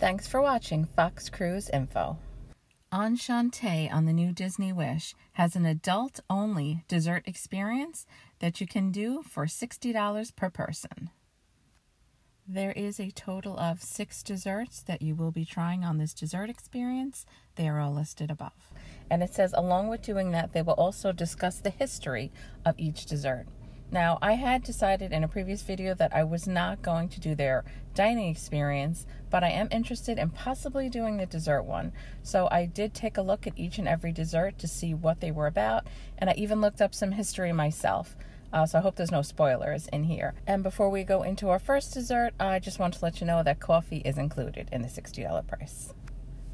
Thanks for watching Fox Cruise Info. ENCHANTE on the new Disney Wish has an adult-only dessert experience that you can do for $60 per person. There is a total of 6 desserts that you will be trying on this dessert experience. They are all listed above. And it says along with doing that, they will also discuss the history of each dessert. Now, I had decided in a previous video that I was not going to do their dining experience, but I am interested in possibly doing the dessert one. So I did take a look at each and every dessert to see what they were about, and I even looked up some history myself. So I hope there's no spoilers in here. And before we go into our first dessert, I just want to let you know that coffee is included in the $60 price.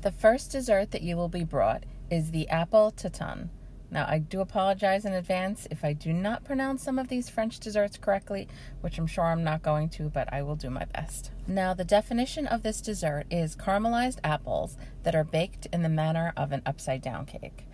The first dessert that you will be brought is the apple tatin. Now, I do apologize in advance if I do not pronounce some of these French desserts correctly, which I'm sure I'm not going to, but I will do my best. Now, the definition of this dessert is caramelized apples that are baked in the manner of an upside-down cake.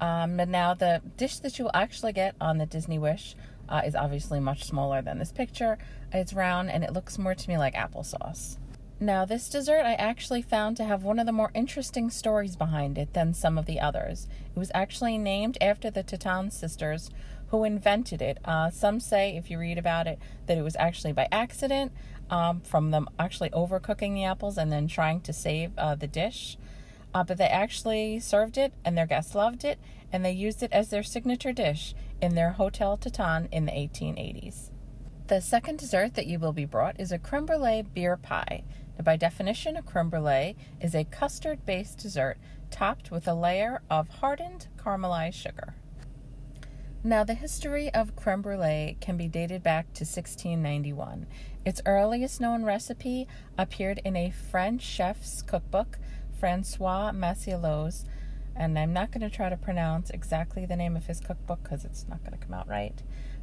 Now, the dish that you will actually get on the Disney Wish is obviously much smaller than this picture. It's round, and it looks more to me like applesauce. Now, this dessert I actually found to have one of the more interesting stories behind it than some of the others. It was actually named after the Tatin sisters who invented it. Some say, if you read about it, that it was actually by accident from them actually overcooking the apples and then trying to save the dish. But they actually served it, and their guests loved it, and they used it as their signature dish in their Hotel Tatin in the 1880s. The second dessert that you will be brought is a creme brulee beer pie. Now, by definition, a creme brulee is a custard-based dessert topped with a layer of hardened caramelized sugar. Now, the history of creme brulee can be dated back to 1691. Its earliest known recipe appeared in a French chef's cookbook, Francois Massielot's, and I'm not going to try to pronounce exactly the name of his cookbook because it's not going to come out right,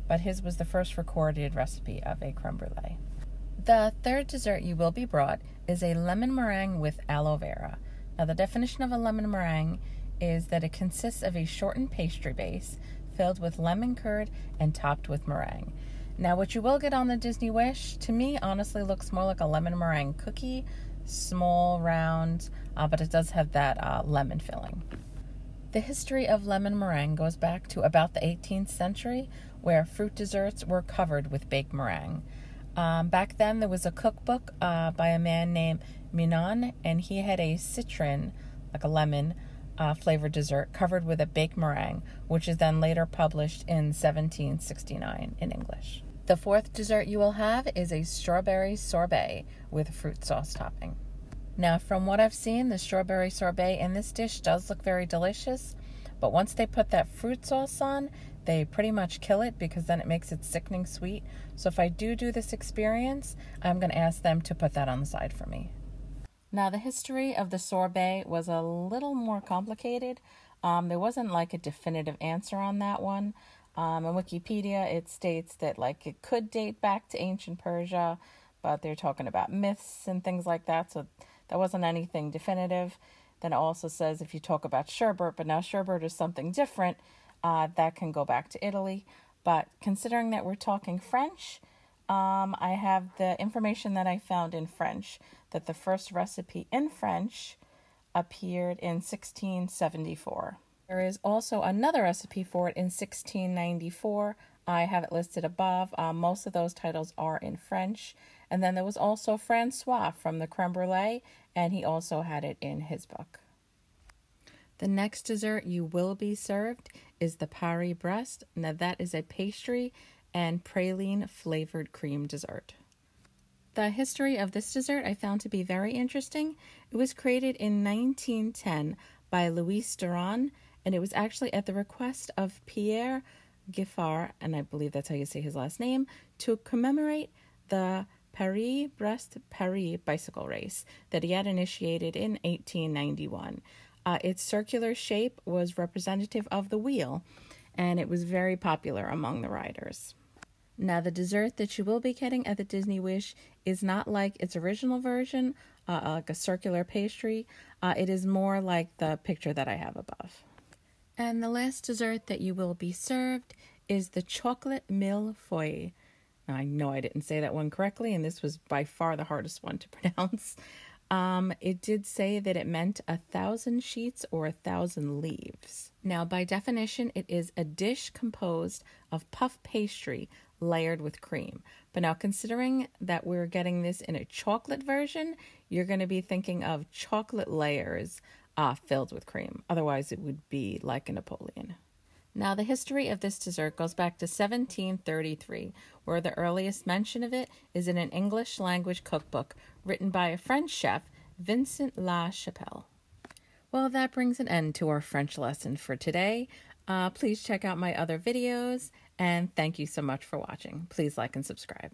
but his was the first recorded recipe of a creme brulee. The third dessert you will be brought is a lemon meringue with aloe vera. Now, the definition of a lemon meringue is that it consists of a shortened pastry base filled with lemon curd and topped with meringue. Now, what you will get on the Disney Wish, to me, honestly looks more like a lemon meringue cookie, small, round, but it does have that lemon filling. The history of lemon meringue goes back to about the 18th century, where fruit desserts were covered with baked meringue. Back then, there was a cookbook by a man named Mignon, and he had a citron, like a lemon, flavored dessert covered with a baked meringue, which is then later published in 1769 in English. The fourth dessert you will have is a strawberry sorbet with fruit sauce topping. Now, from what I've seen, the strawberry sorbet in this dish does look very delicious, but once they put that fruit sauce on, they pretty much kill it because then it makes it sickening sweet. So if I do this experience, I'm going to ask them to put that on the side for me. Now, the history of the sorbet was a little more complicated. There wasn't like a definitive answer on that one. On Wikipedia, it states that like it could date back to ancient Persia, but they're talking about myths and things like that, so that wasn't anything definitive. Then it also says if you talk about sherbet, but now sherbet is something different, that can go back to Italy. But considering that we're talking French, I have the information that I found in French, that the first recipe in French appeared in 1674. There is also another recipe for it in 1694. I have it listed above. Most of those titles are in French. And then there was also Francois from the creme brulee, and he also had it in his book. The next dessert you will be served is the Paris Brest. Now, that is a pastry and praline flavored cream dessert. The history of this dessert I found to be very interesting. It was created in 1910 by Louis Duran, and it was actually at the request of Pierre Giffard, and I believe that's how you say his last name, to commemorate the Paris-Brest-Paris bicycle race that he had initiated in 1891. Its circular shape was representative of the wheel, and it was very popular among the riders. Now, the dessert that you will be getting at the Disney Wish is not like its original version, like a circular pastry. It is more like the picture that I have above. And the last dessert that you will be served is the chocolate millefeuille. Now, I know I didn't say that one correctly, and this was by far the hardest one to pronounce. It did say that it meant 1,000 sheets or 1,000 leaves. Now, by definition, it is a dish composed of puff pastry layered with cream. But now, considering that we're getting this in a chocolate version, you're going to be thinking of chocolate layers filled with cream. Otherwise, it would be like a Napoleon. Now, the history of this dessert goes back to 1733, where the earliest mention of it is in an English language cookbook written by a French chef, Vincent La Chapelle. Well, that brings an end to our French lesson for today. Please check out my other videos, and thank you so much for watching. Please like and subscribe.